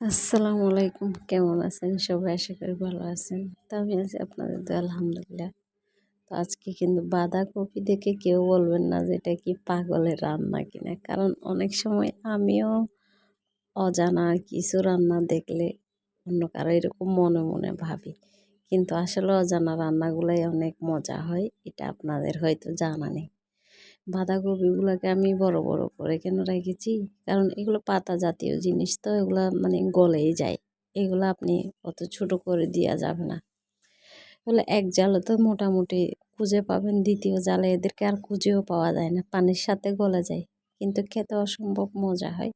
আসসালামু আলাইকুম, কেমন আছেন সবাই? আশা করি ভালো আছেন। তো আমি আছি আপনাদের দোয়ায় আলহামদুলিল্লাহ। তো আজকে কিন্তু বাঁধাকপি দেখে কেউ বলবেন না যে এটা কি পাগলের রান্না কিনা, কারণ অনেক সময় আমিও অজানা কিছু রান্না দেখলে অন্য কারো এরকম মনে মনে ভাবি, কিন্তু আসলে অজানা রান্নাগুলাই অনেক মজা হয়, এটা আপনাদের হয়তো জানা নেই। বাঁধাকপিগুলোকে আমি বড় বড় করে কেন রেখেছি, কারণ এগুলো পাতা জাতীয় জিনিস, তো এগুলো মানে গলেই যায়। এগুলো আপনি অত ছোট করে দেওয়া যাবে না। তাহলে এক জালে তো মোটামুটি খুঁজে পাবেন, দ্বিতীয় জালে এদেরকে আর খুঁজেও পাওয়া যায় না, পানির সাথে গলে যায়, কিন্তু খেতে অসম্ভব মজা হয়।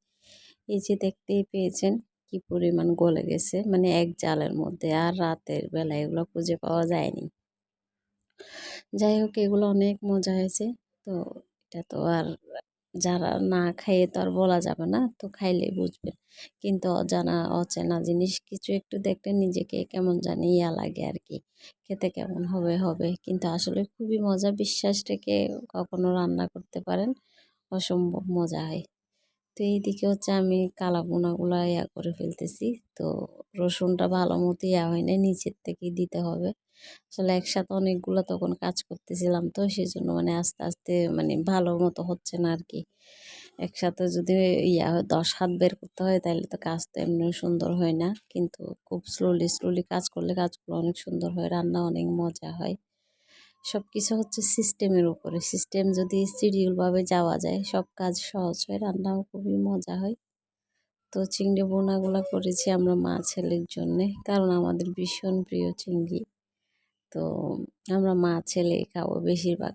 এই যে দেখতেই পেয়েছেন কি পরিমাণ গলে গেছে, মানে এক জালের মধ্যে, আর রাতের বেলা এগুলো খুঁজে পাওয়া যায়নি। যাই হোক, এগুলো অনেক মজা হয়েছে। তো এটা তো আর যারা না খাইয়ে তো আর বলা যাবে না, তো খাইলেই বুঝবেন। কিন্তু অজানা অচেনা জিনিস কিছু একটু দেখলে নিজেকে কেমন জানি ইয়া লাগে আর কি, খেতে কেমন হবে হবে, কিন্তু আসলে খুবই মজা। বিশ্বাস রেখে কখনো রান্না করতে পারেন, অসম্ভব মজা হয়। তো এইদিকে হচ্ছে আমি কালা বোনাগুলা ইয়া করে ফেলতেছি। তো রসুনটা ভালো মতো ইয়া হয় না, নিচের থেকেই দিতে হবে। আসলে একসাথে অনেকগুলো তখন কাজ করতেছিলাম, তো সেই জন্য মানে আস্তে আস্তে মানে ভালো মতো হচ্ছে না আর কি। একসাথে যদি ইয়া হয় 10 হাত বের করতে হয়, তাহলে তো কাজ তো এমনি সুন্দর হয় না, কিন্তু খুব স্লোলি স্লোলি কাজ করলে কাজগুলো অনেক সুন্দর হয়, রান্না অনেক মজা হয়। সব কিছু হচ্ছে সিস্টেমের উপরে, সিস্টেম যদি শিডিউলভাবে যাওয়া যায় সব কাজ সহজ হয়, রান্নাও খুবই মজা হয়। তো চিংড়ি বোনাগুলা করেছি আমরা মা ছেলের জন্যে, কারণ আমাদের ভীষণ প্রিয় চিংড়ি। তো আমরা মা ছেলে খাবো বেশিরভাগ।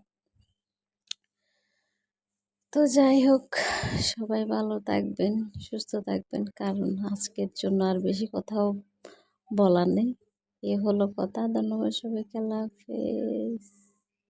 তো যাই হোক, সবাই ভালো থাকবেন, সুস্থ থাকবেন, কারণ আজকের জন্য আর বেশি কথাও বলার নেই। এ হলো কথা। ধন্যবাদ সবাইকে, আল্লাহ হাফেজ।